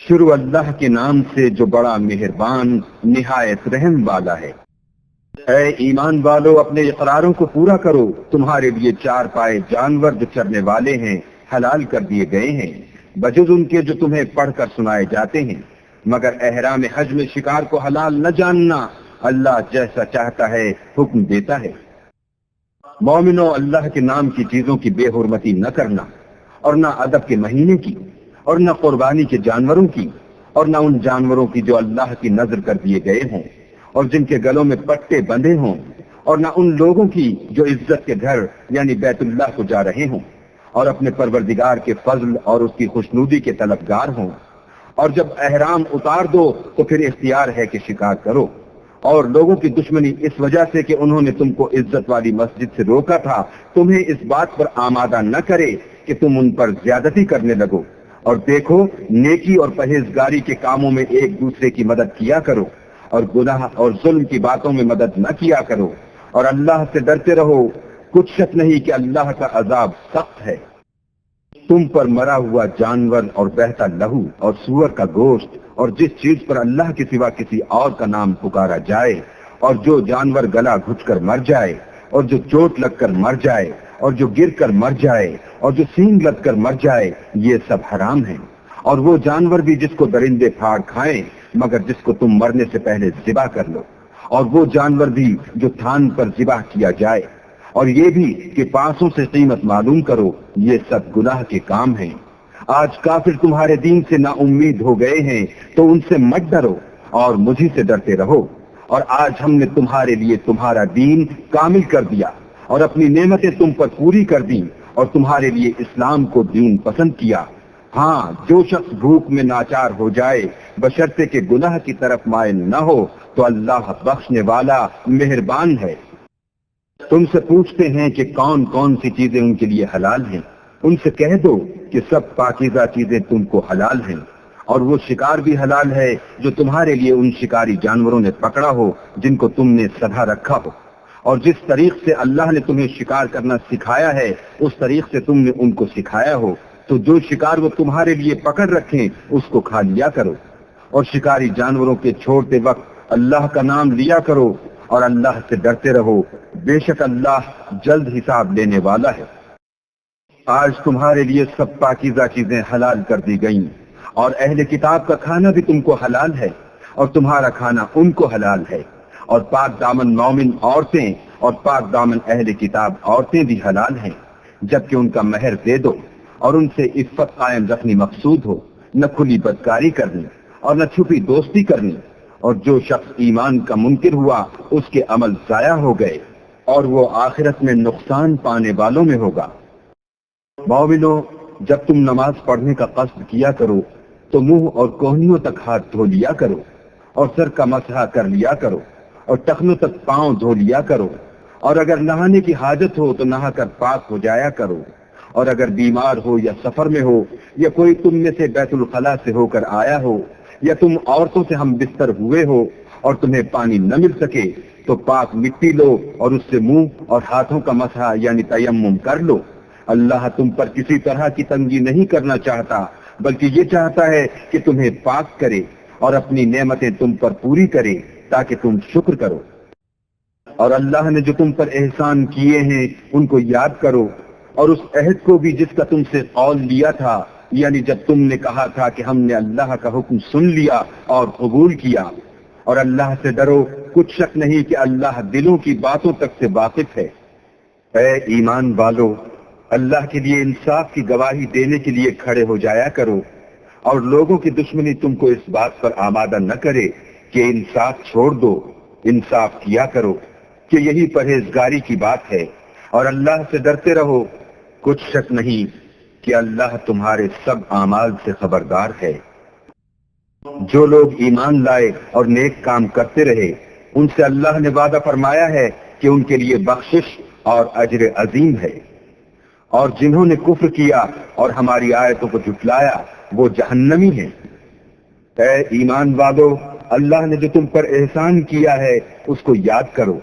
شروع اللہ کے نام سے جو بڑا مہربان نہایت رحم والا ہے۔ اے ایمان والو، اپنے اقراروں کو پورا کرو۔ تمہارے لیے چار پائے جانور جو چرنے والے ہیں حلال کر دیے گئے ہیں، بجز ان کے جو تمہیں پڑھ کر سنائے جاتے ہیں، مگر احرام حج میں شکار کو حلال نہ جاننا۔ اللہ جیسا چاہتا ہے حکم دیتا ہے۔ مومنو، اللہ کے نام کی چیزوں کی بے حرمتی نہ کرنا، اور نہ ادب کے مہینے کی، اور نہ قربانی کے جانوروں کی، اور نہ ان جانوروں کی جو اللہ کی نذر کر دیے گئے ہوں اور جن کے گلوں میں پٹے بندھے ہوں، اور نہ ان لوگوں کی جو عزت کے گھر یعنی بیت اللہ کو جا رہے ہوں اور اپنے پروردگار کے فضل اور اس کی خوشنودی کے طلبگار ہوں۔ اور جب احرام اتار دو تو پھر اختیار ہے کہ شکار کرو، اور لوگوں کی دشمنی اس وجہ سے کہ انہوں نے تم کو عزت والی مسجد سے روکا تھا تمہیں اس بات پر آمادہ نہ کرے کہ تم ان پر زیادتی کرنے لگو۔ اور دیکھو، نیکی اور پرہیزگاری کے کاموں میں ایک دوسرے کی مدد کیا کرو، اور گناہ اور ظلم کی باتوں میں مدد نہ کیا کرو، اور اللہ سے ڈرتے رہو۔ کچھ شک نہیں کہ اللہ کا عذاب سخت ہے۔ تم پر مرا ہوا جانور اور بہتا لہو اور سور کا گوشت اور جس چیز پر اللہ کے سوا کسی اور کا نام پکارا جائے، اور جو جانور گلا گھٹ کر مر جائے، اور جو چوٹ لگ کر مر جائے، اور جو گر کر مر جائے، اور جو سینگ لگ کر مر جائے، یہ سب حرام ہیں۔ اور وہ جانور بھی جس کو درندے پھاڑ کھائیں مگر جس کو تم مرنے سے پہلے ذبح کر لو، اور وہ جانور بھی جو تھان پر ذبح کیا جائے، اور یہ بھی کہ پاسوں سے قیمت معلوم کرو، یہ سب گناہ کے کام ہیں۔ آج کافر تمہارے دین سے نا امید ہو گئے ہیں تو ان سے مت ڈرو اور مجھے سے ڈرتے رہو۔ اور آج ہم نے تمہارے لیے تمہارا دین کامل کر دیا اور اپنی نعمتیں تم پر پوری کر دیں اور تمہارے لیے اسلام کو دین پسند کیا۔ ہاں، جو شخص بھوک میں ناچار ہو جائے بشرطے کہ گناہ کی طرف مائل نہ ہو تو اللہ بخشنے والا مہربان ہے۔ تم سے پوچھتے ہیں کہ کون کون سی چیزیں ان کے لیے حلال ہیں، ان سے کہہ دو کہ سب پاکیزہ چیزیں تم کو حلال ہیں، اور وہ شکار بھی حلال ہے جو تمہارے لیے ان شکاری جانوروں نے پکڑا ہو جن کو تم نے سدھا رکھا ہو، اور جس طریق سے اللہ نے تمہیں شکار کرنا سکھایا ہے اس طریق سے تم نے ان کو سکھایا ہو، تو جو شکار وہ تمہارے لیے پکڑ رکھیں اس کو کھا لیا کرو، اور شکاری جانوروں کے چھوڑتے وقت اللہ کا نام لیا کرو، اور اللہ سے ڈرتے رہو، بے شک اللہ جلد حساب لینے والا ہے۔ آج تمہارے لیے سب پاکیزہ چیزیں حلال کر دی گئیں، اور اہل کتاب کا کھانا بھی تم کو حلال ہے، اور تمہارا کھانا ان کو حلال ہے، اور پاک دامن مومن عورتیں اور پاک دامن اہل کتاب عورتیں بھی حلال ہیں، جبکہ ان کا مہر دے دو، اور ان سے عفت قائم رکھنی مقصود ہو، نہ کھلی بدکاری کرنی اور نہ چھپی دوستی کرنی۔ اور جو شخص ایمان کا منکر ہوا اس کے عمل ضائع ہو گئے، اور وہ آخرت میں نقصان پانے والوں میں ہوگا۔ مومنو، جب تم نماز پڑھنے کا قصد کیا کرو تو منہ اور کوہنیوں تک ہاتھ دھو لیا کرو، اور سر کا مسح کر لیا کرو، اور ٹخنوں تک پاؤں دھو لیا کرو، اور اگر نہانے کی حاجت ہو تو نہا کر پاک ہو جایا کرو، اور اگر بیمار ہو یا سفر میں ہو یا کوئی تم میں سے بیت الخلاء سے ہو کر آیا ہو یا تم عورتوں سے ہم بستر ہوئے ہو اور تمہیں پانی نہ مل سکے تو پاک مٹی لو اور اس سے منہ اور ہاتھوں کا مسح یعنی تیمم کر لو۔ اللہ تم پر کسی طرح کی تنگی نہیں کرنا چاہتا بلکہ یہ چاہتا ہے کہ تمہیں پاک کرے اور اپنی نعمتیں تم پر پوری کرے تاکہ تم شکر کرو۔ اور اللہ نے جو تم پر احسان کیے ہیں ان کو یاد کرو، اور اس عہد کو بھی جس کا تم سے قول لیا تھا، یعنی جب تم نے کہا تھا کہ ہم نے اللہ کا حکم سن لیا اور قبول کیا۔ اور اللہ سے ڈرو، کچھ شک نہیں کہ اللہ دلوں کی باتوں تک سے واقف ہے۔ اے ایمان والو، اللہ کے لیے انصاف کی گواہی دینے کے لیے کھڑے ہو جایا کرو، اور لوگوں کی دشمنی تم کو اس بات پر آمادہ نہ کرے کہ انصاف چھوڑ دو، انصاف کیا کرو، کہ یہی پرہیزگاری کی بات ہے، اور اللہ سے ڈرتے رہو۔ کچھ شک نہیں کہ اللہ تمہارے سب اعمال سے خبردار ہے۔ جو لوگ ایمان لائے اور نیک کام کرتے رہے ان سے اللہ نے وعدہ فرمایا ہے کہ ان کے لیے بخشش اور اجر عظیم ہے، اور جنہوں نے کفر کیا اور ہماری آیتوں کو جھٹلایا وہ جہنمی ہیں۔ اے ایمان والو، اللہ نے جو تم پر احسان کیا ہے اس کو یاد کرو۔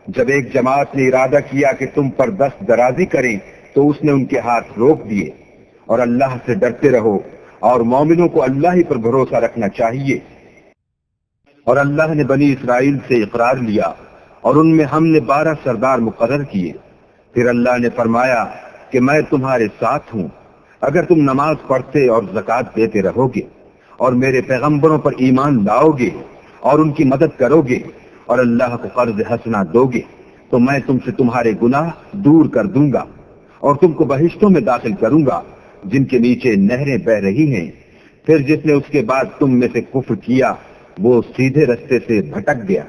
جب ایک جماعت نے ارادہ کیا کہ تم پر دست درازی کریں تو اس نے ان کے ہاتھ روک دیے، اور اللہ سے ڈرتے رہو اور مومنوں کو اللہ ہی پر بھروسہ رکھنا چاہیے۔ اور اللہ نے بنی اسرائیل سے اقرار لیا اور ان میں ہم نے 12 سردار مقرر کیے۔ پھر اللہ نے فرمایا کہ میں تمہارے ساتھ ہوں اگر تم نماز پڑھتے اور زکوٰۃ دیتے رہو گے اور میرے پیغمبروں پر ایمان لاؤ گے اور ان کی مدد کرو گے اور اللہ کو قرض حسنہ دو گے تو میں تم سے تمہارے گناہ دور کر دوں گا اور تم کو بہشتوں میں داخل کروں گا جن کے نیچے نہریں بہ رہی ہیں۔ پھر جس نے اس کے بعد تم میں سے کفر کیا وہ سیدھے رستے سے بھٹک گیا۔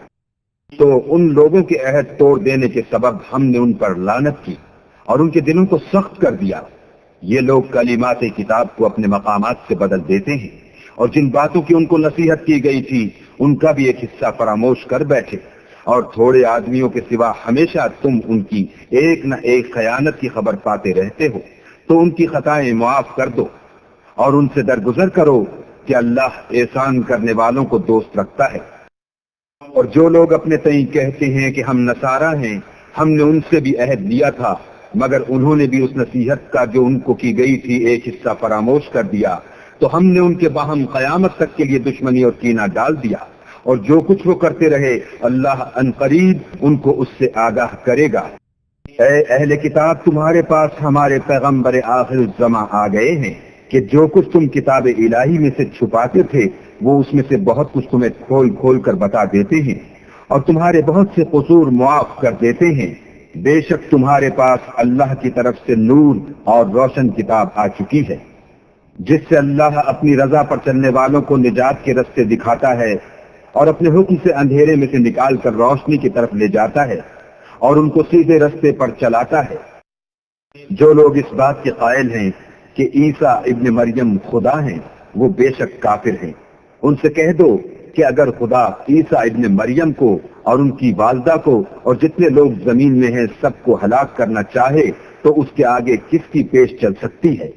تو ان لوگوں کے عہد توڑ دینے کے سبب ہم نے ان پر لعنت کی اور ان کے دلوں کو سخت کر دیا۔ یہ لوگ کلمات کتاب کو اپنے مقامات سے بدل دیتے ہیں اور جن باتوں کی ان کو نصیحت کی گئی تھی ان کا بھی ایک حصہ فراموش کر بیٹھے، اور تھوڑے آدمیوں کے سوا ہمیشہ تم ان کی ایک نہ ایک خیانت کی خبر پاتے رہتے ہو، تو ان کی خطائیں معاف کر دو اور ان سے درگزر کرو کہ اللہ احسان کرنے والوں کو دوست رکھتا ہے۔ اور جو لوگ اپنے تئیں کہتے ہیں کہ ہم نصارہ ہیں، ہم نے ان سے بھی عہد لیا تھا مگر انہوں نے بھی اس نصیحت کا جو ان کو کی گئی تھی ایک حصہ فراموش کر دیا، تو ہم نے ان کے باہم قیامت تک کے لیے دشمنی اور کینہ ڈال دیا، اور جو کچھ وہ کرتے رہے اللہ عنقریب ان کو اس سے آگاہ کرے گا۔ اے اہل کتاب، تمہارے پاس ہمارے پیغمبر آخر الزماں آ گئے ہیں کہ جو کچھ تم کتاب الہی میں سے چھپاتے تھے وہ اس میں سے بہت کچھ تمہیں کھول کھول کر بتا دیتے ہیں اور تمہارے بہت سے قصور معاف کر دیتے ہیں۔ بے شک تمہارے پاس اللہ کی طرف سے نور اور روشن کتاب آ چکی ہے جس سے اللہ اپنی رضا پر چلنے والوں کو نجات کے رستے دکھاتا ہے اور اپنے حکم سے اندھیرے میں سے نکال کر روشنی کی طرف لے جاتا ہے اور ان کو سیدھے رستے پر چلاتا ہے۔ جو لوگ اس بات کے قائل ہیں کہ عیسیٰ ابن مریم خدا ہیں وہ بے شک کافر ہیں۔ ان سے کہہ دو کہ اگر خدا عیسیٰ ابن مریم کو اور ان کی والدہ کو اور جتنے لوگ زمین میں ہیں سب کو ہلاک کرنا چاہے تو اس کے آگے کس کی پیش چل سکتی ہے؟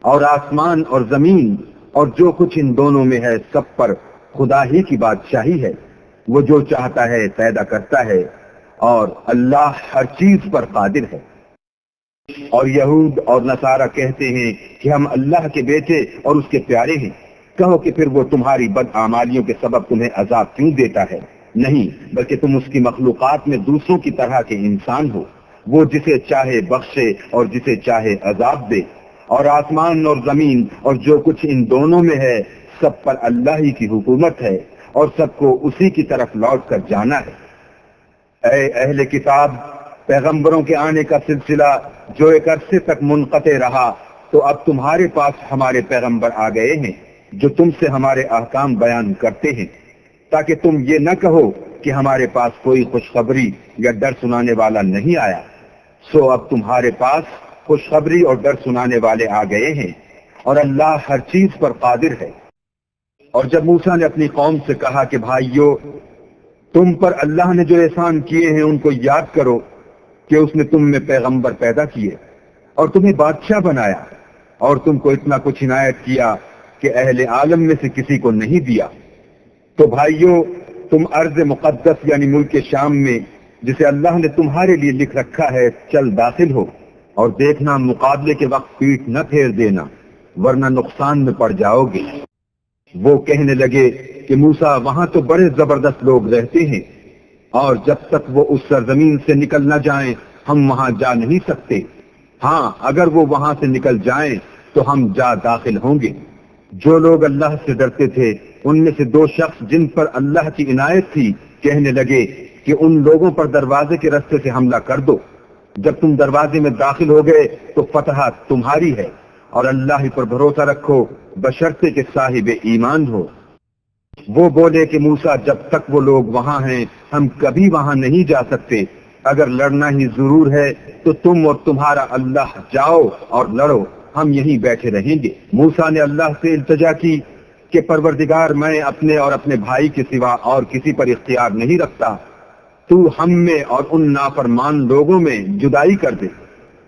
اور آسمان اور زمین اور جو کچھ ان دونوں میں ہے سب پر خدا ہی کی بادشاہی ہے۔ وہ جو چاہتا ہے پیدا کرتا ہے اور اللہ ہر چیز پر قادر ہے۔ اور یہود اور نصارہ کہتے ہیں کہ ہم اللہ کے بیٹے اور اس کے پیارے ہیں۔ کہو کہ پھر وہ تمہاری بدعمالیوں کے سبب تمہیں عذاب کیوں دیتا ہے؟ نہیں، بلکہ تم اس کی مخلوقات میں دوسروں کی طرح کے انسان ہو۔ وہ جسے چاہے بخشے اور جسے چاہے عذاب دے، اور آسمان اور زمین اور جو کچھ ان دونوں میں ہے سب پر اللہ ہی کی حکومت ہے اور سب کو اسی کی طرف لوٹ کر جانا ہے۔ اے اہل کتاب، پیغمبروں کے آنے کا سلسلہ جو ایک عرصے تک منقطع رہا تو اب تمہارے پاس ہمارے پیغمبر آ گئے ہیں جو تم سے ہمارے احکام بیان کرتے ہیں، تاکہ تم یہ نہ کہو کہ ہمارے پاس کوئی خوشخبری یا ڈر سنانے والا نہیں آیا۔ سو اب تمہارے پاس خوشخبری اور ڈر سنانے والے آ گئے ہیں اور اللہ ہر چیز پر قادر ہے۔ اور جب موسیٰ نے اپنی قوم سے کہا کہ بھائیو، تم پر اللہ نے جو احسان کیے ہیں ان کو یاد کرو کہ اس نے تم میں پیغمبر پیدا کیے اور تمہیں بادشاہ بنایا اور تم کو اتنا کچھ عنایت کیا کہ اہل عالم میں سے کسی کو نہیں دیا۔ تو بھائیو، تم ارض مقدس یعنی ملک شام میں جسے اللہ نے تمہارے لیے لکھ رکھا ہے چل داخل ہو، اور دیکھنا مقابلے کے وقت پیٹ نہ پھیر دینا ورنہ نقصان میں پڑ جاؤ گے۔ وہ کہنے لگے کہ موسیٰ وہاں تو بڑے زبردست لوگ رہتے ہیں اور جب تک وہ اس سرزمین سے نکل نہ جائیں ہم وہاں جا نہیں سکتے۔ ہاں، اگر وہ وہاں سے نکل جائیں تو ہم جا داخل ہوں گے۔ جو لوگ اللہ سے ڈرتے تھے ان میں سے 2 شخص جن پر اللہ کی عنایت تھی کہنے لگے کہ ان لوگوں پر دروازے کے راستے سے حملہ کر دو۔ جب تم دروازے میں داخل ہو گئے تو فتح تمہاری ہے، اور اللہ پر بھروسہ رکھو بشرطے کہ صاحب ایمان ہو۔ وہ بولے کہ موسیٰ، جب تک وہ لوگ وہاں ہیں ہم کبھی وہاں نہیں جا سکتے، اگر لڑنا ہی ضرور ہے تو تم اور تمہارا اللہ جاؤ اور لڑو، ہم یہیں بیٹھے رہیں گے۔ موسیٰ نے اللہ سے التجا کی کہ پروردگار، میں اپنے اور اپنے بھائی کے سوا اور کسی پر اختیار نہیں رکھتا، تو ہم میں اور ان نافرمان لوگوں میں جدائی کر دے۔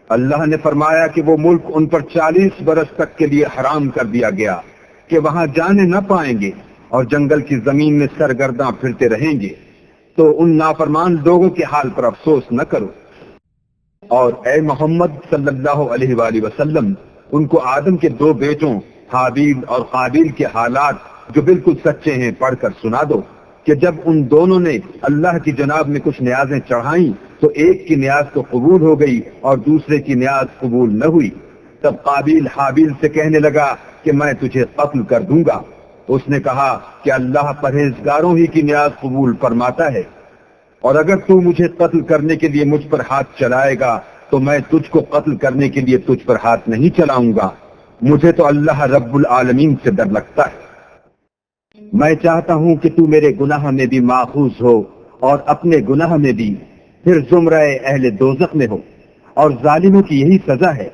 اللہ نے فرمایا کہ وہ ملک ان پر 40 برس تک کے لیے حرام کر دیا گیا کہ وہاں جانے نہ پائیں گے اور جنگل کی زمین میں سرگرداں پھرتے رہیں گے، تو ان نافرمان لوگوں کے حال پر افسوس نہ کرو۔ اور اے محمد صلی اللہ علیہ وآلہ وسلم، ان کو آدم کے 2 بیٹوں حابیل اور قابیل کے حالات جو بالکل سچے ہیں پڑھ کر سنا دو کہ جب ان دونوں نے اللہ کی جناب میں کچھ نیازیں چڑھائیں تو ایک کی نیاز تو قبول ہو گئی اور دوسرے کی نیاز قبول نہ ہوئی۔ تب قابیل حابیل سے کہنے لگا کہ میں تجھے قتل کر دوں گا۔ اس نے کہا کہ اللہ پرہیزگاروں ہی کی نیاز قبول فرماتا ہے، اور اگر تو مجھے قتل کرنے کے لیے مجھ پر ہاتھ چلائے گا تو میں تجھ کو قتل کرنے کے لیے تجھ پر ہاتھ نہیں چلاؤں گا۔ مجھے تو اللہ رب العالمین سے ڈر لگتا ہے۔ میں چاہتا ہوں کہ تو میرے گناہ میں بھی ماخوذ ہو اور اپنے گناہ میں بھی، پھر زمرہ اہل دوزخ میں ہو، اور ظالموں کی یہی سزا ہے۔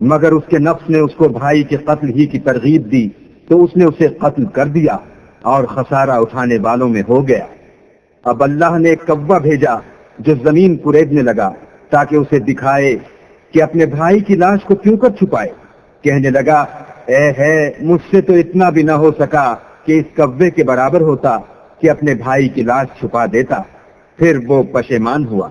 مگر اس کے نفس نے اس کو بھائی کے قتل ہی کی ترغیب دی تو اس نے اسے قتل کر دیا اور خسارہ اٹھانے والوں میں ہو گیا۔ اب اللہ نے ایک کوا بھیجا جو زمین کریدنے لگا تاکہ اسے دکھائے کہ اپنے بھائی کی لاش کو کیوں کر چھپائے۔ کہنے لگا اے ہے مجھ سے تو اتنا بھی نہ ہو سکا کہ اس کوے کے برابر ہوتا کہ اپنے بھائی کی لاش چھپا دیتا۔ پھر وہ پشیمان ہوا۔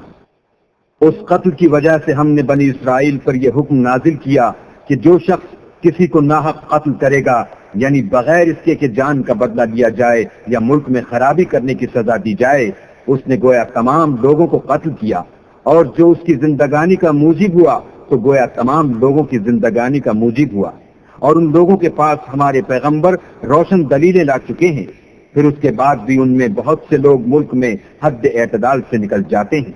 اس قتل کی وجہ سے ہم نے بنی اسرائیل پر یہ حکم نازل کیا کہ جو شخص کسی کو ناحق قتل کرے گا، یعنی بغیر اس کے کہ جان کا بدلہ لیا جائے یا ملک میں خرابی کرنے کی سزا دی جائے، اس نے گویا تمام لوگوں کو قتل کیا، اور جو اس کی زندگانی کا موجب ہوا تو گویا تمام لوگوں کی زندگانی کا موجب ہوا۔ اور ان لوگوں کے پاس ہمارے پیغمبر روشن دلیلیں لا چکے ہیں، پھر اس کے بعد بھی ان میں بہت سے لوگ ملک میں حد اعتدال سے نکل جاتے ہیں۔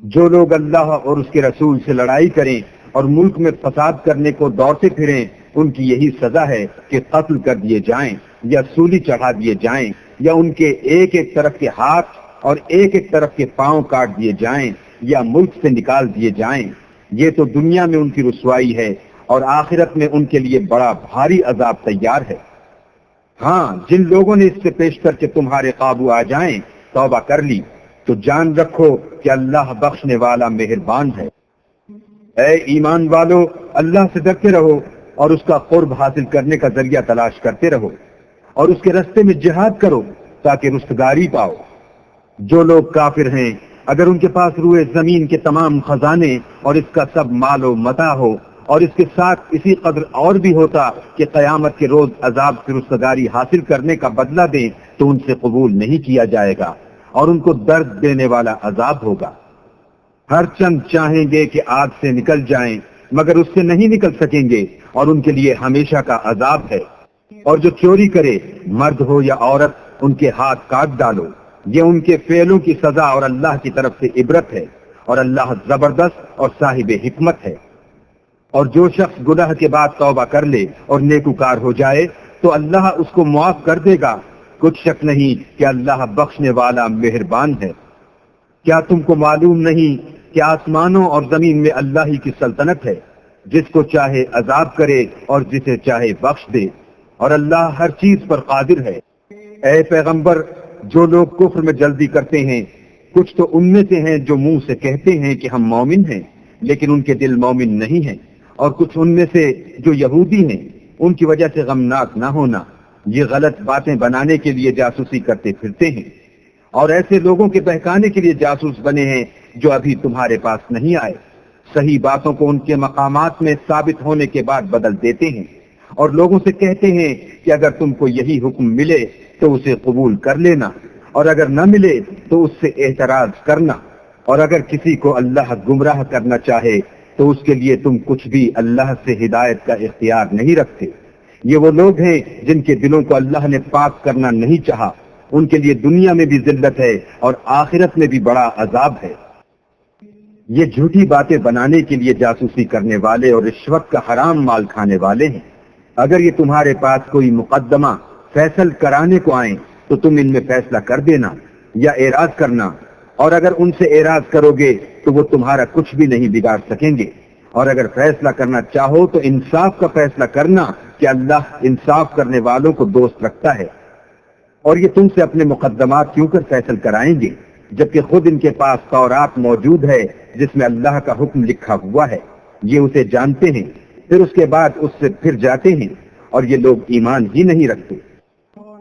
جو لوگ اللہ اور اس کے رسول سے لڑائی کریں اور ملک میں فساد کرنے کو دوڑتے پھریں، ان کی یہی سزا ہے کہ قتل کر دیے جائیں یا سولی چڑھا دیے جائیں، یا ان کے ایک ایک طرف کے ہاتھ اور ایک ایک طرف کے پاؤں کاٹ دیے جائیں یا ملک سے نکال دیے جائیں۔ یہ تو دنیا میں ان کی رسوائی ہے، اور آخرت میں ان کے لیے بڑا بھاری عذاب تیار ہے۔ ہاں، جن لوگوں نے اس سے پیش کر کے تمہارے قابو آ جائیں توبہ کر لی تو جان رکھو کہ اللہ بخشنے والا مہربان ہے۔ اے ایمان والو، اللہ سے ڈرتے رہو اور اس کا قرب حاصل کرنے کا ذریعہ تلاش کرتے رہو، اور اس کے راستے میں جہاد کرو تاکہ رستگاری پاؤ۔ جو لوگ کافر ہیں، اگر ان کے پاس روئے زمین کے تمام خزانے اور اس کا سب مال و متاع ہو، اور اس کے ساتھ اسی قدر اور بھی ہوتا کہ قیامت کے روز عذاب سے رستگاری حاصل کرنے کا بدلہ دیں، تو ان سے قبول نہیں کیا جائے گا، اور ان کو درد دینے والا عذاب ہوگا۔ ہر چند چاہیں گے کہ آگ سے نکل جائیں، مگر اس سے نہیں نکل سکیں گے، اور ان کے لیے ہمیشہ کا عذاب ہے۔ اور جو چوری کرے، مرد ہو یا عورت، ان کے ہاتھ کاٹ ڈالو۔ یہ ان کے فعلوں کی سزا اور اللہ کی طرف سے عبرت ہے، اور اللہ زبردست اور صاحب حکمت ہے۔ اور جو شخص گناہ کے بعد توبہ کر لے اور نیکوکار ہو جائے تو اللہ اس کو معاف کر دے گا۔ کچھ شک نہیں کہ اللہ بخشنے والا مہربان ہے۔ کیا تم کو معلوم نہیں کہ آسمانوں اور زمین میں اللہ ہی کی سلطنت ہے، جس کو چاہے عذاب کرے اور جسے چاہے بخش دے، اور اللہ ہر چیز پر قادر ہے۔ اے پیغمبر، جو لوگ کفر میں جلدی کرتے ہیں، کچھ تو ان میں سے ہیں جو منہ سے کہتے ہیں کہ ہم مومن ہیں، لیکن ان کے دل مومن نہیں ہیں، اور کچھ ان میں سے جو یہودی ہیں، ان کی وجہ سے غمناک نہ ہونا۔ یہ غلط باتیں بنانے کے لیے جاسوسی کرتے پھرتے ہیں، اور ایسے لوگوں کے بہکانے کے لیے جاسوس بنے ہیں جو ابھی تمہارے پاس نہیں آئے۔ صحیح باتوں کو ان کے مقامات میں ثابت ہونے کے بعد بدل دیتے ہیں، اور لوگوں سے کہتے ہیں کہ اگر تم کو یہی حکم ملے تو اسے قبول کر لینا، اور اگر نہ ملے تو اس سے اعتراض کرنا، اور اگر کسی کو اللہ گمراہ کرنا چاہے تو اس کے لیے تم کچھ بھی اللہ سے ہدایت کا اختیار نہیں رکھتے۔ یہ وہ لوگ ہیں جن کے دلوں کو اللہ نے پاک کرنا نہیں چاہا، ان کے لیے دنیا میں بھی ذلت ہے اور آخرت میں بھی بڑا عذاب ہے۔ یہ جھوٹی باتیں بنانے کے لیے جاسوسی کرنے والے اور رشوت کا حرام مال کھانے والے ہیں۔ اگر یہ تمہارے پاس کوئی مقدمہ فیصل کرانے کو آئیں تو تم ان میں فیصلہ کر دینا یا اعراض کرنا، اور اگر ان سے اعراض کرو گے تو وہ تمہارا کچھ بھی نہیں بگاڑ سکیں گے، اور اگر فیصلہ کرنا چاہو تو انصاف کا فیصلہ کرنا کہ اللہ انصاف کرنے والوں کو دوست رکھتا ہے۔ اور یہ تم سے اپنے مقدمات کیوں کر فیصل کرائیں گے جبکہ خود ان کے پاس تورات موجود ہے جس میں اللہ کا حکم لکھا ہوا ہے۔ یہ اسے جانتے ہیں، پھر اس کے بعد اس سے پھر جاتے ہیں، اور یہ لوگ ایمان ہی نہیں رکھتے۔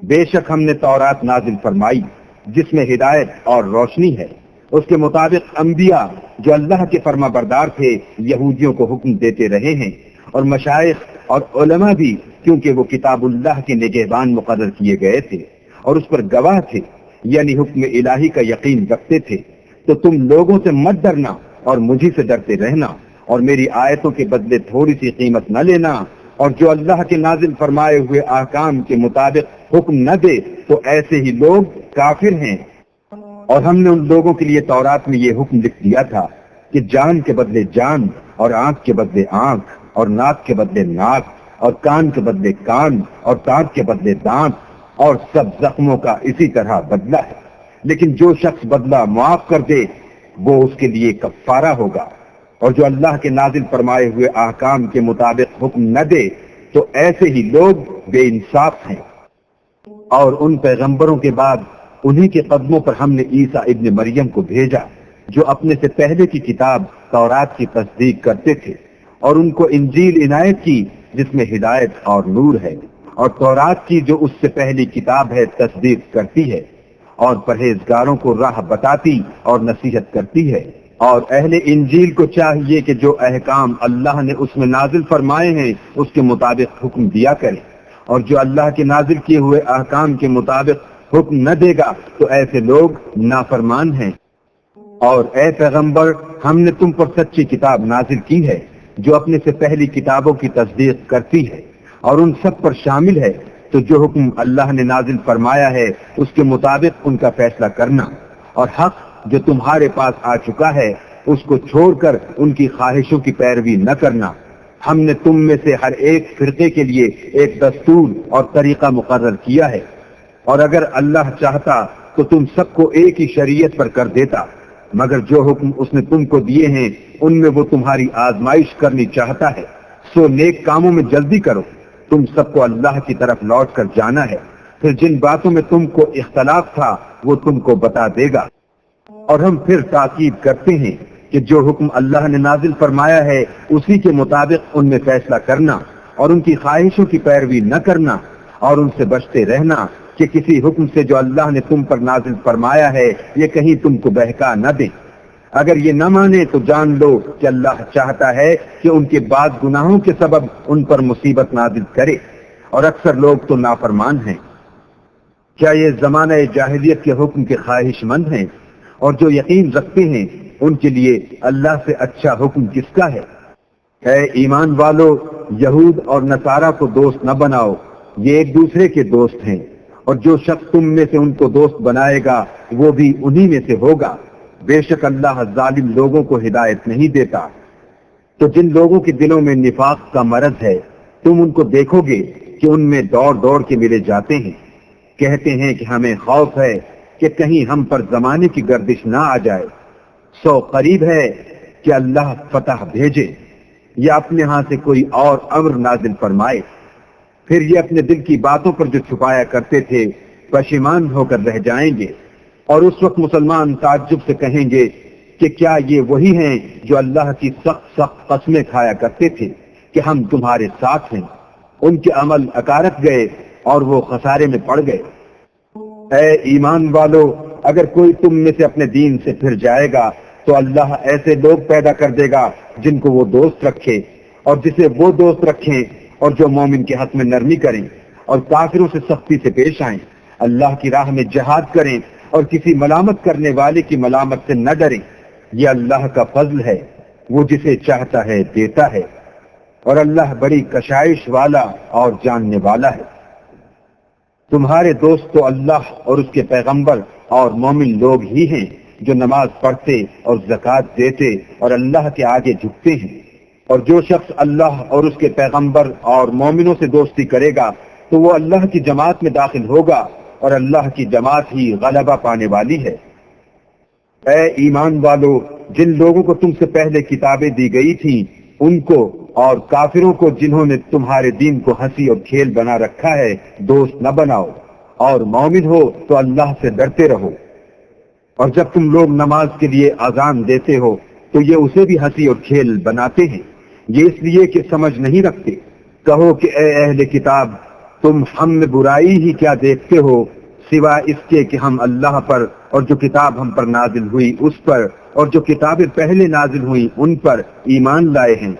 بے شک ہم نے تورات نازل فرمائی جس میں ہدایت اور روشنی ہے، اس کے مطابق انبیاء جو اللہ کے فرما بردار تھے یہودیوں کو حکم دیتے رہے ہیں، اور مشائخ اور علماء بھی، کیونکہ وہ کتاب اللہ کے نگہبان مقرر کیے گئے تھے اور اس پر گواہ تھے، یعنی حکم الہی کا یقین رکھتے تھے، تو تم لوگوں سے مت ڈرنا اور مجھے سے ڈرتے رہنا، اور میری آیتوں کے بدلے تھوڑی سی قیمت نہ لینا، اور جو اللہ کے نازل فرمائے ہوئے احکام کے مطابق حکم نہ دے تو ایسے ہی لوگ کافر ہیں۔ اور ہم نے ان لوگوں کے لیے تورات میں یہ حکم لکھ دیا تھا کہ جان کے بدلے جان، اور آنکھ کے بدلے آنکھ، اور ناک کے بدلے ناک، اور کان کے بدلے کان، اور دانت کے بدلے دانت، اور سب زخموں کا اسی طرح بدلہ ہے، لیکن جو شخص بدلہ معاف کر دے وہ اس کے لیے کفارہ ہوگا، اور جو اللہ کے نازل فرمائے ہوئے احکام کے مطابق حکم نہ دے تو ایسے ہی لوگ بے انصاف ہیں۔ اور ان پیغمبروں کے بعد انہی کے قدموں پر ہم نے عیسیٰ ابن مریم کو بھیجا، جو اپنے سے پہلے کی کتاب تورات کی تصدیق کرتے تھے، اور ان کو انجیل عنایت کی جس میں ہدایت اور نور ہے، اور تورات کی جو اس سے پہلی کتاب ہے تصدیق کرتی ہے، اور پرہیزگاروں کو راہ بتاتی اور نصیحت کرتی ہے۔ اور اہل انجیل کو چاہیے کہ جو احکام اللہ نے اس میں نازل فرمائے ہیں اس کے مطابق حکم دیا کرے، اور جو اللہ کے نازل کیے ہوئے احکام کے مطابق حکم نہ دے گا تو ایسے لوگ نافرمان ہیں۔ اور اے پیغمبر، ہم نے تم پر سچی کتاب نازل کی ہے جو اپنے سے پہلی کتابوں کی تصدیق کرتی ہے، اور ان سب پر شامل ہے، تو جو حکم اللہ نے نازل فرمایا ہے اس کے مطابق ان کا فیصلہ کرنا، اور حق جو تمہارے پاس آ چکا ہے اس کو چھوڑ کر ان کی خواہشوں کی پیروی نہ کرنا۔ ہم نے تم میں سے ہر ایک فرقے کے لیے ایک دستور اور طریقہ مقرر کیا ہے، اور اگر اللہ چاہتا تو تم سب کو ایک ہی شریعت پر کر دیتا، مگر جو حکم اس نے تم کو دیے ہیں ان میں وہ تمہاری آزمائش کرنی چاہتا ہے، سو نیک کاموں میں جلدی کرو، تم سب کو اللہ کی طرف لوٹ کر جانا ہے، پھر جن باتوں میں تم کو اختلاف تھا وہ تم کو بتا دے گا۔ اور ہم پھر تاکید کرتے ہیں کہ جو حکم اللہ نے نازل فرمایا ہے اسی کے مطابق ان میں فیصلہ کرنا، اور ان کی خواہشوں کی پیروی نہ کرنا، اور ان سے بچتے رہنا کہ کسی حکم سے جو اللہ نے تم پر نازل فرمایا ہے یہ کہیں تم کو بہکا نہ دیں۔ اگر یہ نہ مانے تو جان لو کہ اللہ چاہتا ہے کہ ان کے بعض گناہوں کے سبب ان پر مصیبت نازل کرے، اور اکثر لوگ تو نافرمان ہیں۔ کیا یہ زمانہ جاہلیت کے حکم کے خواہش مند ہیں؟ اور جو یقین رکھتے ہیں ان کے لیے اللہ سے اچھا حکم کس کا ہے؟ اے ایمان والو، یہود اور نصارہ کو دوست نہ بناؤ، یہ ایک دوسرے کے دوست ہیں، اور جو شخص تم میں سے ان کو دوست بنائے گا وہ بھی انہی میں سے ہوگا، بے شک اللہ ظالم لوگوں کو ہدایت نہیں دیتا۔ تو جن لوگوں کے دلوں میں نفاق کا مرض ہے تم ان کو دیکھو گے کہ ان میں دوڑ دوڑ کے ملے جاتے ہیں، کہتے ہیں کہ ہمیں خوف ہے کہ کہیں ہم پر زمانے کی گردش نہ آ جائے، سو قریب ہے کہ اللہ فتح بھیجے یا اپنے ہاں سے کوئی اور امر نازل فرمائے، پھر یہ اپنے دل کی باتوں پر جو چھپایا کرتے تھے پشیمان ہو کر رہ جائیں گے، اور اس وقت مسلمان تعجب سے کہیں گے کہ کیا یہ وہی ہیں جو اللہ کی سخت سخت قسمیں کھایا کرتے تھے کہ ہم تمہارے ساتھ ہیں؟ ان کے عمل اکارت گئے اور وہ خسارے میں پڑ گئے۔ اے ایمان والو، اگر کوئی تم میں سے اپنے دین سے پھر جائے گا تو اللہ ایسے لوگ پیدا کر دے گا جن کو وہ دوست رکھے اور جسے وہ دوست رکھیں، اور جو مومن کے حق میں نرمی کریں اور کافروں سے سختی سے پیش آئیں، اللہ کی راہ میں جہاد کریں اور کسی ملامت کرنے والے کی ملامت سے نہ ڈریں۔ یہ اللہ کا فضل ہے، وہ جسے چاہتا ہے دیتا ہے، اور اللہ بڑی کشائش والا اور جاننے والا ہے۔ تمہارے دوست تو اللہ اور اس کے پیغمبر اور مومن لوگ ہی ہیں جو نماز پڑھتے اور زکوٰۃ دیتے اور اللہ کے آگے جھکتے ہیں، اور جو شخص اللہ اور اس کے پیغمبر اور مومنوں سے دوستی کرے گا تو وہ اللہ کی جماعت میں داخل ہوگا، اور اللہ کی جماعت ہی غلبہ پانے والی ہے۔ اے ایمان والو، جن لوگوں کو تم سے پہلے کتابیں دی گئی تھیں ان کو اور کافروں کو جنہوں نے تمہارے دین کو ہنسی اور کھیل بنا رکھا ہے دوست نہ بناؤ، اور مومن ہو تو اللہ سے ڈرتے رہو۔ اور جب تم لوگ نماز کے لیے اذان دیتے ہو تو یہ اسے بھی ہنسی اور کھیل بناتے ہیں، یہ اس لیے کہ سمجھ نہیں رکھتے۔ کہو کہ اے اہل کتاب، تم ہم میں برائی ہی کیا دیکھتے ہو سوا اس کے کہ ہم اللہ پر اور جو کتاب ہم پر نازل ہوئی اس پر اور جو کتابیں پہلے نازل ہوئی ان پر ایمان لائے ہیں،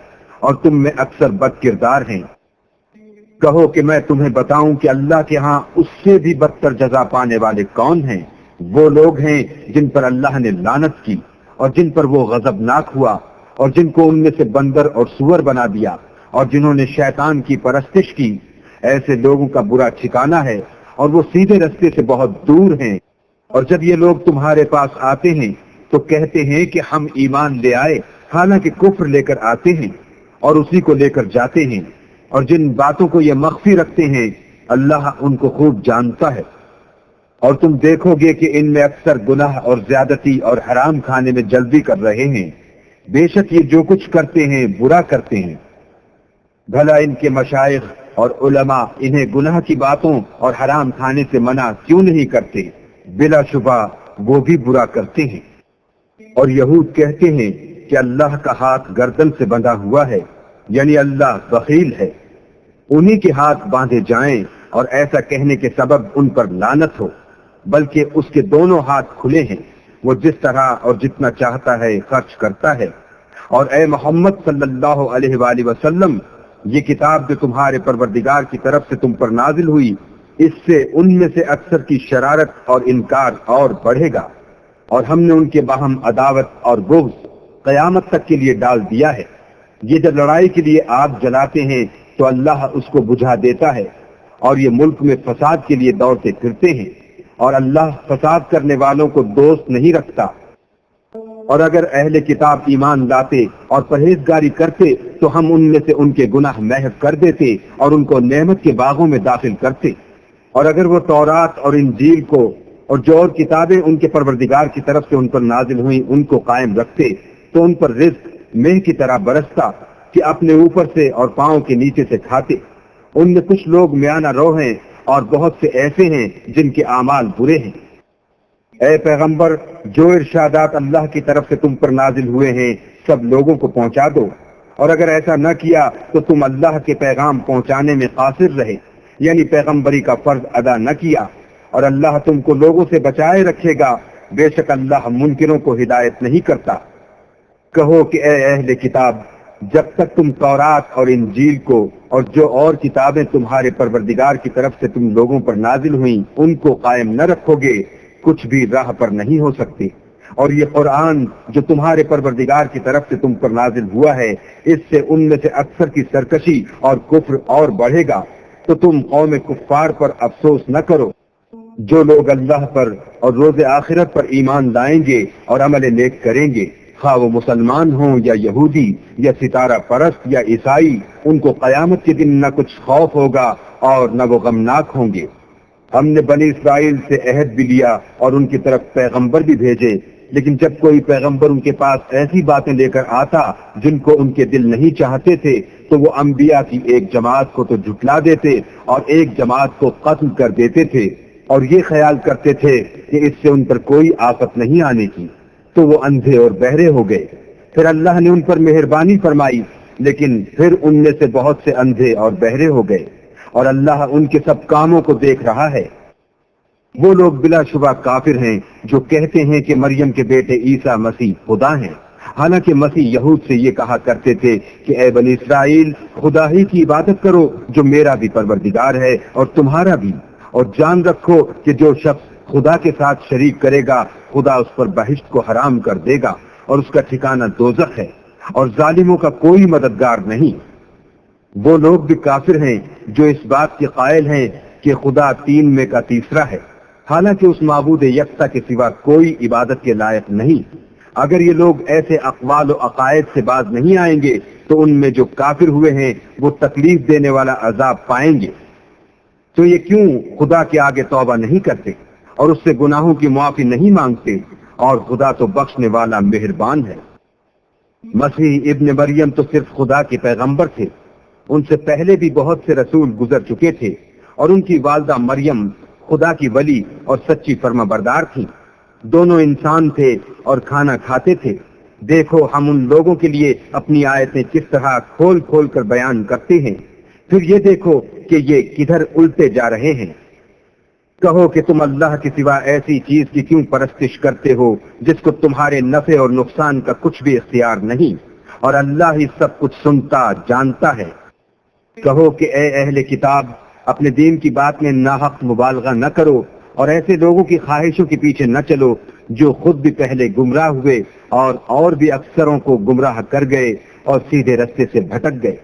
اور تم میں اکثر بد کردار ہیں۔ کہو کہ میں تمہیں بتاؤں کہ اللہ کے ہاں اس سے بھی بدتر جزا پانے والے کون ہیں؟ وہ لوگ ہیں جن پر اللہ نے لعنت کی اور جن پر وہ غضبناک ہوا اور جن کو ان میں سے بندر اور سور بنا دیا اور جنہوں نے شیطان کی پرستش کی۔ ایسے لوگوں کا برا ٹھکانہ ہے اور وہ سیدھے رستے سے بہت دور ہیں۔ اور جب یہ لوگ تمہارے پاس آتے ہیں تو کہتے ہیں کہ ہم ایمان لے آئے، حالانکہ کفر لے کر آتے ہیں اور اسی کو لے کر جاتے ہیں، اور جن باتوں کو یہ مخفی رکھتے ہیں اللہ ان کو خوب جانتا ہے۔ اور تم دیکھو گے کہ ان میں اکثر گناہ اور زیادتی اور حرام کھانے میں جلدی کر رہے ہیں، بے شک یہ جو کچھ کرتے ہیں برا کرتے ہیں۔ بھلا ان کے مشائخ اور علماء انہیں گناہ کی باتوں اور حرام کھانے سے منع کیوں نہیں کرتے؟ بلا شبہ وہ بھی برا کرتے ہیں۔ اور یہود کہتے ہیں کہ اللہ کا ہاتھ گردن سے بندھا ہوا ہے، یعنی اللہ بخیل ہے، انہی کے ہاتھ باندھے جائیں، اور ایسا کہنے کے سبب ان پر لعنت ہو، بلکہ اس کے دونوں ہاتھ کھلے ہیں، وہ جس طرح اور جتنا چاہتا ہے خرچ کرتا ہے۔ اور اے محمد صلی اللہ علیہ وآلہ وسلم، یہ کتاب جو تمہارے پروردگار کی طرف سے تم پر نازل ہوئی، اس سے ان میں سے اکثر کی شرارت اور انکار اور بڑھے گا، اور ہم نے ان کے باہم عداوت اور بغض قیامت تک کے لیے ڈال دیا ہے۔ یہ جب لڑائی کے لیے آگ جلاتے ہیں تو اللہ اس کو بجھا دیتا ہے، اور یہ ملک میں فساد کے لیے دوڑتے پھرتے ہیں، اور اللہ فساد کرنے والوں کو دوست نہیں رکھتا۔ اور اگر اہل کتاب ایمان لاتے اور پرہیزگاری کرتے تو ہم ان میں سے ان کے گناہ محو کر دیتے اور ان کو نعمت کے باغوں میں داخل کرتے۔ اور اگر وہ تورات اور انجیل کو اور جو اور کتابیں ان کے پروردگار کی طرف سے ان پر نازل ہوئیں ان کو قائم رکھتے تو ان پر رزق مہ کی طرح برستا کہ اپنے اوپر سے اور پاؤں کے نیچے سے کھاتے۔ ان میں کچھ لوگ میانہ رو ہیں اور بہت سے ایسے ہیں جن کے اعمال برے ہیں۔ اے پیغمبر، جو ارشادات اللہ کی طرف سے تم پر نازل ہوئے ہیں سب لوگوں کو پہنچا دو، اور اگر ایسا نہ کیا تو تم اللہ کے پیغام پہنچانے میں قاصر رہے، یعنی پیغمبری کا فرض ادا نہ کیا، اور اللہ تم کو لوگوں سے بچائے رکھے گا، بے شک اللہ منکروں کو ہدایت نہیں کرتا۔ کہو کہ اے اہل کتاب، جب تک تم تورات اور انجیل کو اور جو اور کتابیں تمہارے پروردگار کی طرف سے تم لوگوں پر نازل ہوئیں ان کو قائم نہ رکھو گے، کچھ بھی راہ پر نہیں ہو سکتے۔ اور یہ قرآن جو تمہارے پروردگار کی طرف سے تم پر نازل ہوا ہے، اس سے ان میں سے اکثر کی سرکشی اور کفر اور بڑھے گا، تو تم قوم کفار پر افسوس نہ کرو۔ جو لوگ اللہ پر اور روز آخرت پر ایمان لائیں گے اور عمل نیک کریں گے، خواہ وہ مسلمان ہوں یا یہودی یا ستارہ پرست یا عیسائی، ان کو قیامت کے دن نہ کچھ خوف ہوگا اور نہ وہ غمناک ہوں گے۔ ہم نے بنی اسرائیل سے عہد بھی لیا اور ان کی طرف پیغمبر بھی بھیجے، لیکن جب کوئی پیغمبر ان کے پاس ایسی باتیں لے کر آتا جن کو ان کے دل نہیں چاہتے تھے تو وہ انبیاء کی ایک جماعت کو تو جھٹلا دیتے اور ایک جماعت کو قتل کر دیتے تھے، اور یہ خیال کرتے تھے کہ اس سے ان پر کوئی آفت نہیں آنے کی، تو وہ اندھے اور بہرے ہو گئے۔ پھر اللہ نے ان پر مہربانی فرمائی، لیکن پھر ان میں سے بہت سے اندھے اور بہرے ہو گئے، اور اللہ ان کے سب کاموں کو دیکھ رہا ہے۔ وہ لوگ بلا شبہ کافر ہیں جو کہتے ہیں کہ مریم کے بیٹے عیسیٰ مسیح خدا ہیں، حالانکہ مسیح یہود سے یہ کہا کرتے تھے کہ اے بنی اسرائیل، خدا ہی کی عبادت کرو جو میرا بھی پروردگار ہے اور تمہارا بھی، اور جان رکھو کہ جو شخص خدا کے ساتھ شریک کرے گا خدا اس پر بہشت کو حرام کر دے گا اور اس کا ٹھکانہ دوزخ ہے، اور ظالموں کا کوئی مددگار نہیں۔ وہ لوگ بھی کافر ہیں جو اس بات کے قائل ہیں کہ خدا تین میں کا تیسرا ہے، حالانکہ اس معبود یکتا کے سوا کوئی عبادت کے لائق نہیں۔ اگر یہ لوگ ایسے اقوال و عقائد سے باز نہیں آئیں گے تو ان میں جو کافر ہوئے ہیں وہ تکلیف دینے والا عذاب پائیں گے۔ تو یہ کیوں خدا کے آگے توبہ نہیں کرتے اور اس سے گناہوں کی معافی نہیں مانگتے، اور خدا تو بخشنے والا مہربان ہے۔ مسیح ابن مریم تو صرف خدا کے پیغمبر تھے، ان سے پہلے بھی بہت سے رسول گزر چکے تھے، اور ان کی والدہ مریم خدا کی ولی اور سچی فرما بردار تھیں۔ دونوں انسان تھے اور کھانا کھاتے تھے۔ دیکھو ہم ان لوگوں کے لیے اپنی آیتیں کس طرح کھول کھول کر بیان کرتے ہیں، پھر یہ دیکھو کہ یہ کدھر الٹے جا رہے ہیں۔ کہو کہ تم اللہ کے سوا ایسی چیز کی کیوں پرستش کرتے ہو جس کو تمہارے نفع اور نقصان کا کچھ بھی اختیار نہیں، اور اللہ ہی سب کچھ سنتا جانتا ہے۔ کہو کہ اے اہل کتاب، اپنے دین کی بات میں ناحق مبالغہ نہ کرو اور ایسے لوگوں کی خواہشوں کے پیچھے نہ چلو جو خود بھی پہلے گمراہ ہوئے اور بھی اکثروں کو گمراہ کر گئے اور سیدھے رستے سے بھٹک گئے۔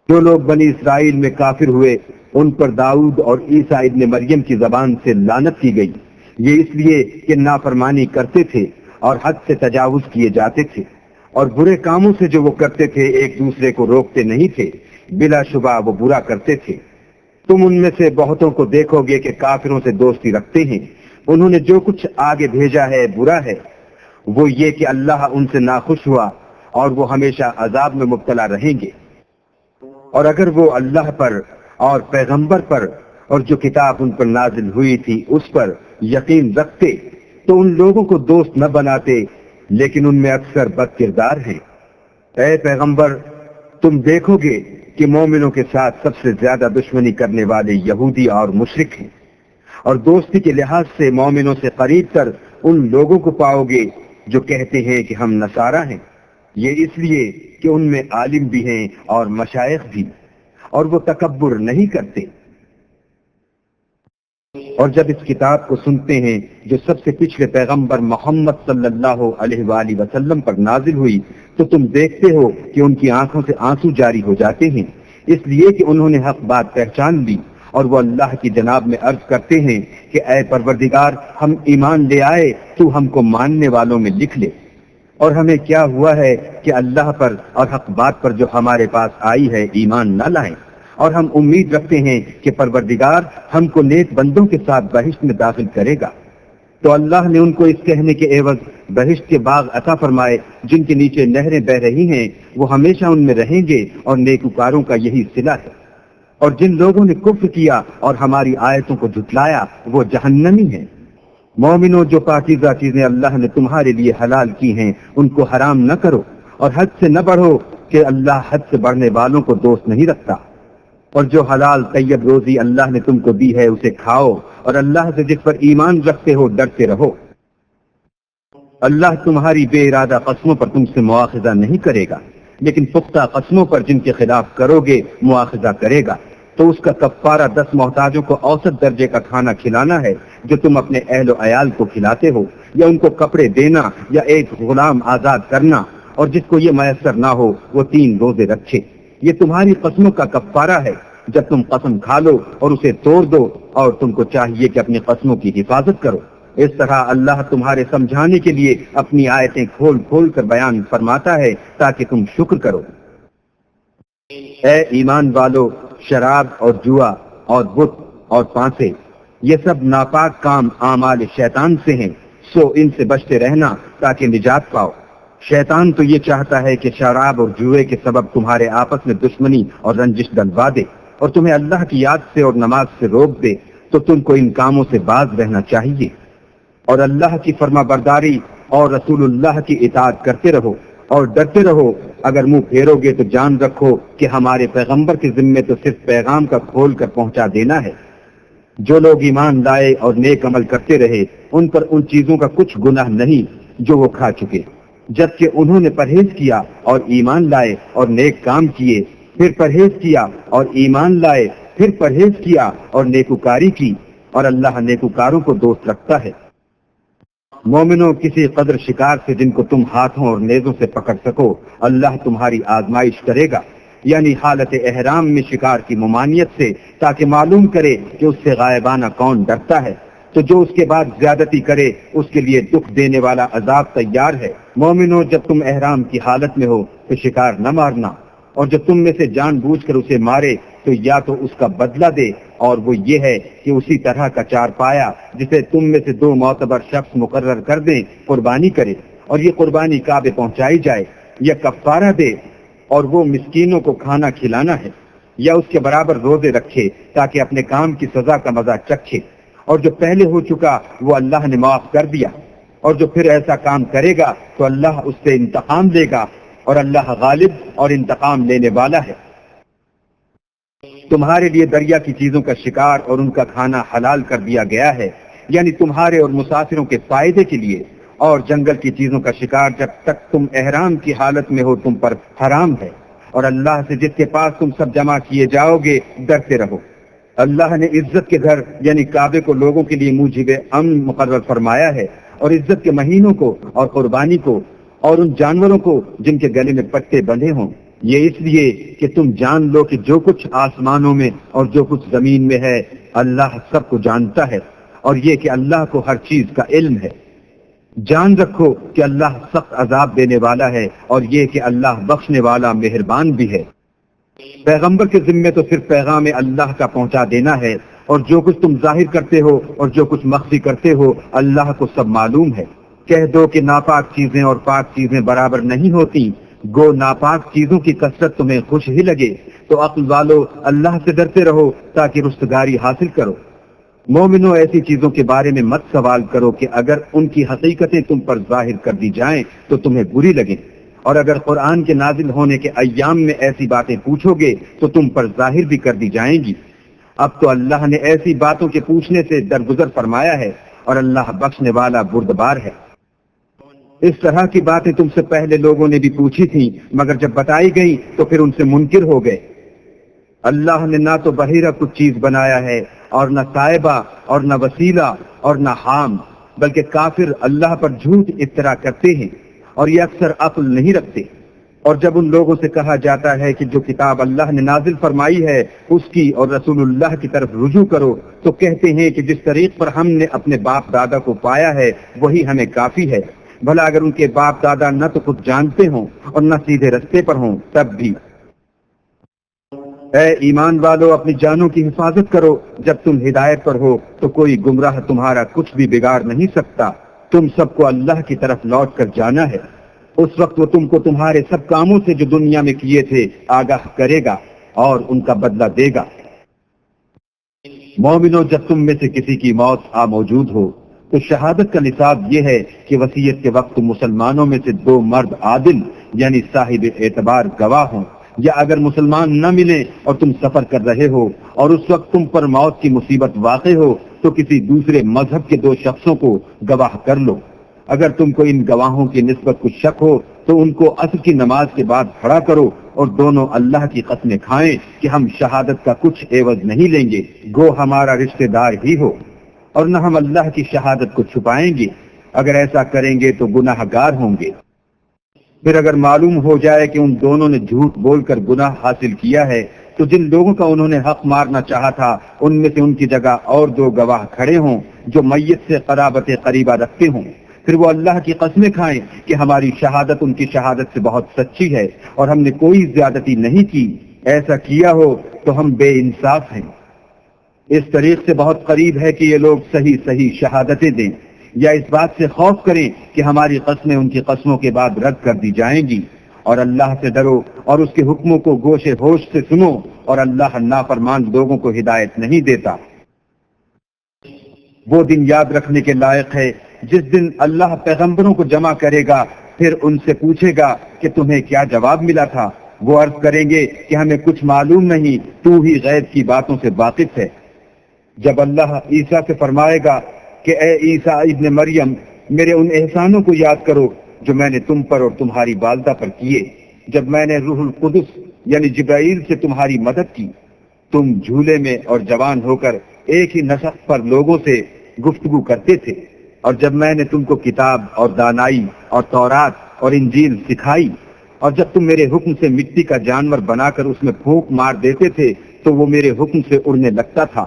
جو لوگ بنی اسرائیل میں کافر ہوئے ان پر داؤد اور عیسیٰ ابن مریم کی زبان سے لعنت کی گئی، یہ اس لیے کہ نافرمانی کرتے تھے اور حد سے تجاوز کیے جاتے تھے، اور برے کاموں سے جو وہ کرتے تھے ایک دوسرے کو روکتے نہیں تھے، بلا شبہ وہ برا کرتے تھے۔ تم ان میں سے بہتوں کو دیکھو گے کہ کافروں سے دوستی رکھتے ہیں، انہوں نے جو کچھ آگے بھیجا ہے برا ہے، وہ یہ کہ اللہ ان سے ناخوش ہوا اور وہ ہمیشہ عذاب میں مبتلا رہیں گے۔ اور اگر وہ اللہ پر اور پیغمبر پر اور جو کتاب ان پر نازل ہوئی تھی اس پر یقین رکھتے تو ان لوگوں کو دوست نہ بناتے، لیکن ان میں اکثر بد کردار ہیں۔ اے پیغمبر، تم دیکھو گے کہ مومنوں کے ساتھ سب سے زیادہ دشمنی کرنے والے یہودی اور مشرک ہیں، اور دوستی کے لحاظ سے مومنوں سے قریب تر ان لوگوں کو پاؤ گے جو کہتے ہیں کہ ہم نصارہ ہیں، یہ اس لیے کہ ان میں عالم بھی ہیں اور مشائخ بھی، اور وہ تکبر نہیں کرتے۔ اور جب اس کتاب کو سنتے ہیں جو سب سے پچھلے پیغمبر محمد صلی اللہ علیہ وآلہ وسلم پر نازل ہوئی تو تم دیکھتے ہو کہ ان کی آنکھوں سے آنسو جاری ہو جاتے ہیں، اس لیے کہ انہوں نے حق بات پہچان لی، اور وہ اللہ کی جناب میں عرض کرتے ہیں کہ اے پروردگار، ہم ایمان لے آئے، تو ہم کو ماننے والوں میں لکھ لے۔ اور ہمیں کیا ہوا ہے کہ اللہ پر اور حق بات پر جو ہمارے پاس آئی ہے ایمان نہ لائیں، اور ہم امید رکھتے ہیں کہ پروردگار ہم کو نیک بندوں کے ساتھ بہشت میں داخل کرے گا۔ تو اللہ نے ان کو اس کہنے کے عوض بہشت کے باغ عطا فرمائے جن کے نیچے نہریں بہ رہی ہیں، وہ ہمیشہ ان میں رہیں گے، اور نیکوکاروں کا یہی صلہ ہے۔ اور جن لوگوں نے کفر کیا اور ہماری آیتوں کو جھٹلایا وہ جہنمی ہیں۔ مومنوں، جو پاکیزہ چیزیں اللہ نے تمہارے لیے حلال کی ہیں ان کو حرام نہ کرو، اور حد سے نہ بڑھو کہ اللہ حد سے بڑھنے والوں کو دوست نہیں رکھتا۔ اور جو حلال طیب روزی اللہ نے تم کو دی ہے اسے کھاؤ، اور اللہ سے جس پر ایمان رکھتے ہو ڈرتے رہو۔ اللہ تمہاری بے ارادہ قسموں پر تم سے مواخذہ نہیں کرے گا، لیکن پختہ قسموں پر جن کے خلاف کرو گے مواخذہ کرے گا۔ تو اس کا کفارہ 10 محتاجوں کو اوسط درجے کا کھانا کھلانا ہے جو تم اپنے اہل و عیال کو کھلاتے ہو، یا ان کو کپڑے دینا، یا ایک غلام آزاد کرنا، اور جس کو یہ میسر نہ ہو وہ 3 روزے رکھے۔ یہ تمہاری قسموں کا کفارہ ہے جب تم قسم کھا لو اور اسے توڑ دو، اور تم کو چاہیے کہ اپنی قسموں کی حفاظت کرو۔ اس طرح اللہ تمہارے سمجھانے کے لیے اپنی آیتیں کھول کھول کر بیان فرماتا ہے تاکہ تم شکر کرو۔ اے ایمان والو، شراب اور جوا اور بت اور پانسے، یہ سب ناپاک کام اعمال شیطان سے ہیں، سو ان سے بچتے رہنا تاکہ نجات پاؤ۔ شیطان تو یہ چاہتا ہے کہ شراب اور جوئے کے سبب تمہارے آپس میں دشمنی اور رنجش ڈلوا دے، اور تمہیں اللہ کی یاد سے اور نماز سے روک دے، تو تم کو ان کاموں سے باز رہنا چاہیے، اور اللہ کی فرما برداری اور رسول اللہ کی اطاعت کرتے رہو، اور ڈرتے رہو۔ اگر منہ پھیرو گے تو جان رکھو کہ ہمارے پیغمبر کے ذمے تو صرف پیغام کا کھول کر پہنچا دینا ہے۔ جو لوگ ایمان لائے اور نیک عمل کرتے رہے ان پر ان چیزوں کا کچھ گناہ نہیں جو وہ کھا چکے، جبکہ انہوں نے پرہیز کیا اور ایمان لائے اور نیک کام کیے، پھر پرہیز کیا اور ایمان لائے، پھر پرہیز کیا اور نیکوکاری کی، اور اللہ نیکوکاروں کو دوست رکھتا ہے۔ مومنوں، کسی قدر شکار سے جن کو تم ہاتھوں اور نیزوں سے پکڑ سکو اللہ تمہاری آزمائش کرے گا، یعنی حالت احرام میں شکار کی ممانعت سے، تاکہ معلوم کرے کہ اس سے غائبانہ کون ڈرتا ہے، تو جو اس کے بعد زیادتی کرے اس کے لیے دکھ دینے والا عذاب تیار ہے۔ مومنوں، جب تم احرام کی حالت میں ہو تو شکار نہ مارنا، اور جو تم میں سے جان بوجھ کر اسے مارے تو یا تو اس کا بدلہ دے، اور وہ یہ ہے کہ اسی طرح کا چار پایا جسے تم میں سے 2 معتبر شخص مقرر کر دیں قربانی کرے، اور یہ قربانی کعبے پہنچائی جائے، یا کفارہ دے اور وہ مسکینوں کو کھانا کھلانا ہے، یا اس کے برابر روزے رکھے تاکہ اپنے کام کی سزا کا مزہ چکھے، اور جو پہلے ہو چکا وہ اللہ نے معاف کر دیا، اور جو پھر ایسا کام کرے گا تو اللہ اس سے انتقام لے گا، اور اللہ غالب اور انتقام لینے والا ہے۔ تمہارے لیے دریا کی چیزوں کا شکار اور ان کا کھانا حلال کر دیا گیا ہے، یعنی تمہارے اور مسافروں کے فائدے کے لیے، اور جنگل کی چیزوں کا شکار جب تک تم احرام کی حالت میں ہو تم پر حرام ہے، اور اللہ سے جس کے پاس تم سب جمع کیے جاؤ گے ڈرتے رہو۔ اللہ نے عزت کے گھر یعنی کعبے کو لوگوں کے لیے موجب امن مقرر فرمایا ہے، اور عزت کے مہینوں کو اور قربانی کو اور ان جانوروں کو جن کے گلے میں پٹے بندھے ہوں، یہ اس لیے کہ تم جان لو کہ جو کچھ آسمانوں میں اور جو کچھ زمین میں ہے اللہ سب کو جانتا ہے، اور یہ کہ اللہ کو ہر چیز کا علم ہے۔ جان رکھو کہ اللہ سخت عذاب دینے والا ہے، اور یہ کہ اللہ بخشنے والا مہربان بھی ہے۔ پیغمبر کے ذمے تو صرف پیغام اللہ کا پہنچا دینا ہے، اور جو کچھ تم ظاہر کرتے ہو اور جو کچھ مخفی کرتے ہو اللہ کو سب معلوم ہے۔ کہہ دو کہ ناپاک چیزیں اور پاک چیزیں برابر نہیں ہوتی، گو ناپاک چیزوں کی کثرت تمہیں خوش ہی لگے، تو عقل والو اللہ سے ڈرتے رہو تاکہ رستگاری حاصل کرو۔ مومنو، ایسی چیزوں کے بارے میں مت سوال کرو کہ اگر ان کی حقیقتیں تم پر ظاہر کر دی جائیں تو تمہیں بری لگیں، اور اگر قرآن کے نازل ہونے کے ایام میں ایسی باتیں پوچھو گے تو تم پر ظاہر بھی کر دی جائیں گی۔ اب تو اللہ نے ایسی باتوں کے پوچھنے سے درگزر فرمایا ہے، اور اللہ بخشنے والا بردبار ہے۔ اس طرح کی باتیں تم سے پہلے لوگوں نے بھی پوچھی تھیں، مگر جب بتائی گئی تو پھر ان سے منکر ہو گئے۔ اللہ نے نہ تو بحیرہ کچھ چیز بنایا ہے، اور نہ صاحبہ، اور نہ وسیلہ، اور نہ حام، بلکہ کافر اللہ پر جھوٹ افترا کرتے ہیں، اور یہ اکثر عقل نہیں رکھتے۔ اور جب ان لوگوں سے کہا جاتا ہے کہ جو کتاب اللہ نے نازل فرمائی ہے اس کی اور رسول اللہ کی طرف رجوع کرو، تو کہتے ہیں کہ جس طریق پر ہم نے اپنے باپ دادا کو پایا ہے وہی ہمیں کافی ہے، بھلا اگر ان کے باپ دادا نہ تو خود جانتے ہوں اور نہ سیدھے رستے پر ہوں تب بھی۔ اے ایمان والو، اپنی جانوں کی حفاظت کرو، جب تم ہدایت پر ہو تو کوئی گمراہ تمہارا کچھ بھی بگاڑ نہیں سکتا۔ تم سب کو اللہ کی طرف لوٹ کر جانا ہے، اس وقت وہ تم کو تمہارے سب کاموں سے جو دنیا میں کیے تھے آگاہ کرے گا اور ان کا بدلہ دے گا۔ مومنو، جب تم میں سے کسی کی موت آ موجود ہو تو شہادت کا نصاب یہ ہے کہ وصیت کے وقت مسلمانوں میں سے 2 مرد عادل یعنی صاحب اعتبار گواہ ہوں، یا اگر مسلمان نہ ملے اور تم سفر کر رہے ہو اور اس وقت تم پر موت کی مصیبت واقع ہو تو کسی دوسرے مذہب کے 2 شخصوں کو گواہ کر لو۔ اگر تم کو ان گواہوں کی نسبت کچھ شک ہو تو ان کو عصر کی نماز کے بعد کھڑا کرو، اور دونوں اللہ کی قسمیں کھائیں کہ ہم شہادت کا کچھ عوض نہیں لیں گے، گو ہمارا رشتہ دار ہی ہو، اور نہ ہم اللہ کی شہادت کو چھپائیں گے، اگر ایسا کریں گے تو گناہ گار ہوں گے۔ پھر اگر معلوم ہو جائے کہ ان دونوں نے جھوٹ بول کر گناہ حاصل کیا ہے تو جن لوگوں کا انہوں نے حق مارنا چاہا تھا ان میں سے ان کی جگہ اور 2 گواہ کھڑے ہوں جو میت سے قرابت قریبہ رکھتے ہوں، پھر وہ اللہ کی قسمیں کھائیں کہ ہماری شہادت ان کی شہادت سے بہت سچی ہے اور ہم نے کوئی زیادتی نہیں کی، ایسا کیا ہو تو ہم بے انصاف ہیں۔ اس طریق سے بہت قریب ہے کہ یہ لوگ صحیح شہادتیں دیں، یا اس بات سے خوف کریں کہ ہماری قسمیں ان کی قسموں کے بعد رد کر دی جائیں گی، اور اللہ سے ڈرو اور اس کے حکموں کو گوش ہوش سے سنو، اور اللہ نافرمان لوگوں کو ہدایت نہیں دیتا۔ وہ دن یاد رکھنے کے لائق ہے جس دن اللہ پیغمبروں کو جمع کرے گا، پھر ان سے پوچھے گا کہ تمہیں کیا جواب ملا تھا، وہ عرض کریں گے کہ ہمیں کچھ معلوم نہیں، تو ہی غیب کی باتوں سے واقف ہے۔ جب اللہ عیسیٰ سے فرمائے گا کہ اے عیسیٰ ابن مریم، میرے ان احسانوں کو یاد کرو جو میں نے تم پر اور تمہاری والدہ پر کیے، جب میں نے روح القدس یعنی جبرائیل سے تمہاری مدد کی، تم جھولے میں اور جوان ہو کر ایک ہی نسق پر لوگوں سے گفتگو کرتے تھے، اور جب میں نے تم کو کتاب اور دانائی اور تورات اور انجیل سکھائی، اور جب تم میرے حکم سے مٹی کا جانور بنا کر اس میں پھونک مار دیتے تھے تو وہ میرے حکم سے اڑنے لگتا تھا،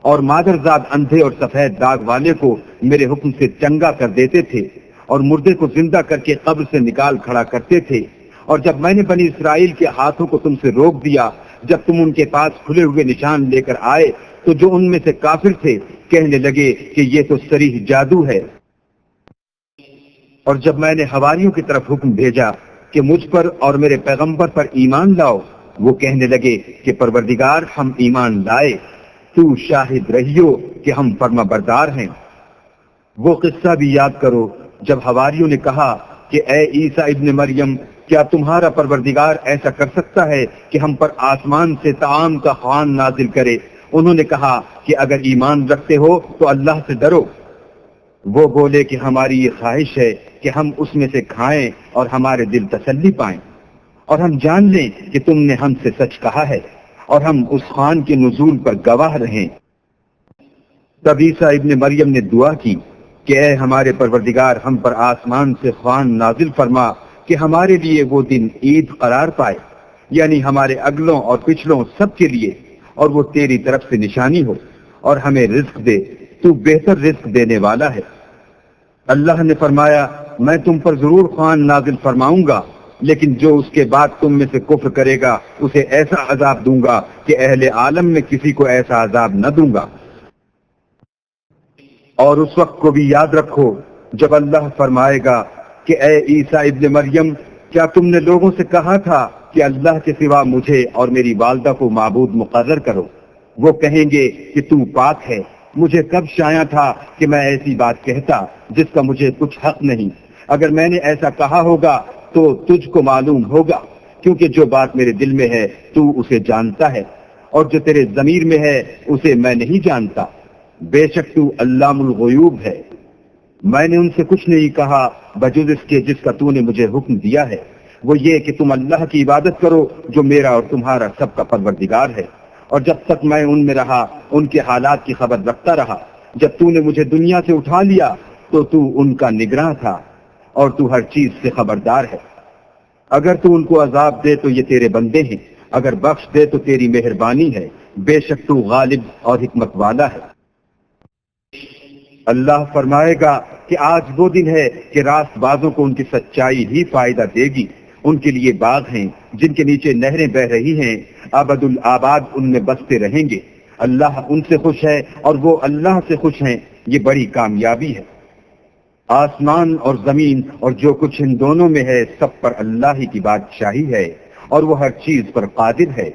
اور مادرزاد اندھے اور سفید داغ والے کو میرے حکم سے چنگا کر دیتے تھے، اور مردے کو زندہ کر کے قبر سے نکال کھڑا کرتے تھے، اور جب میں نے بنی اسرائیل کے ہاتھوں کو تم سے روک دیا جب تم ان کے پاس کھلے ہوئے نشان لے کر آئے تو جو ان میں سے کافر تھے کہنے لگے کہ یہ تو صریح جادو ہے، اور جب میں نے حواریوں کی طرف حکم بھیجا کہ مجھ پر اور میرے پیغمبر پر ایمان لاؤ، وہ کہنے لگے کہ پروردگار ہم ایمان لائے، تو شاہد رہیو کہ ہم فرما بردار ہیں۔ وہ قصہ بھی یاد کرو جب حواریوں نے کہا کہ اے عیسیٰ ابن مریم، کیا تمہارا پروردگار ایسا کر سکتا ہے کہ ہم پر آسمان سے طعام کا خوان نازل کرے؟ انہوں نے کہا کہ اگر ایمان رکھتے ہو تو اللہ سے ڈرو۔ وہ بولے کہ ہماری یہ خواہش ہے کہ ہم اس میں سے کھائیں اور ہمارے دل تسلی پائیں، اور ہم جان لیں کہ تم نے ہم سے سچ کہا ہے اور ہم اس خوان کے نزول پر گواہ رہیں۔ تب عیسیٰ ابن مریم نے دعا کی کہ اے ہمارے پروردگار، ہم پر آسمان سے خوان نازل فرما کہ ہمارے لیے وہ دن عید قرار پائے، یعنی ہمارے اگلوں اور پچھلوں سب کے لیے، اور وہ تیری طرف سے نشانی ہو، اور ہمیں رزق دے، تو بہتر رزق دینے والا ہے۔ اللہ نے فرمایا میں تم پر ضرور خوان نازل فرماؤں گا، لیکن جو اس کے بعد تم میں سے کفر کرے گا اسے ایسا عذاب دوں گا کہ اہل عالم میں کسی کو ایسا عذاب نہ دوں گا۔ اور اس وقت کو بھی یاد رکھو جب اللہ فرمائے گا کہ اے عیسیٰ ابن مریم، کیا تم نے لوگوں سے کہا تھا کہ اللہ کے سوا مجھے اور میری والدہ کو معبود مقرر کرو؟ وہ کہیں گے کہ تو پاک ہے، مجھے کب شایع تھا کہ میں ایسی بات کہتا جس کا مجھے کچھ حق نہیں۔ اگر میں نے ایسا کہا ہوگا تو تجھ کو معلوم ہوگا، کیونکہ جو بات میرے دل میں ہے تو اسے جانتا ہے، اور جو تیرے ضمیر میں ہے اسے میں نہیں جانتا۔ بے شک تو علام الغیوب ہے۔ میں نے ان سے کچھ نہیں کہا بجز اس کے جس کا تو نے مجھے حکم دیا ہے، وہ یہ کہ تم اللہ کی عبادت کرو جو میرا اور تمہارا سب کا پروردگار ہے۔ اور جب تک میں ان میں رہا ان کے حالات کی خبر رکھتا رہا۔ جب تو نے مجھے دنیا سے اٹھا لیا تو تو ان کا نگراں تھا، اور تو ہر چیز سے خبردار ہے۔ اگر تو ان کو عذاب دے تو یہ تیرے بندے ہیں، اگر بخش دے تو تیری مہربانی ہے، بے شک تو غالب اور حکمت والا ہے۔ اللہ فرمائے گا کہ آج وہ دن ہے کہ راست بازوں کو ان کی سچائی ہی فائدہ دے گی۔ ان کے لیے باغ ہیں جن کے نیچے نہریں بہ رہی ہیں، ابد الآباد ان میں بستے رہیں گے۔ اللہ ان سے خوش ہے اور وہ اللہ سے خوش ہیں، یہ بڑی کامیابی ہے۔ آسمان اور زمین اور جو کچھ ان دونوں میں ہے سب پر اللہ ہی کی بادشاہی ہے، اور وہ ہر چیز پر قادر ہے۔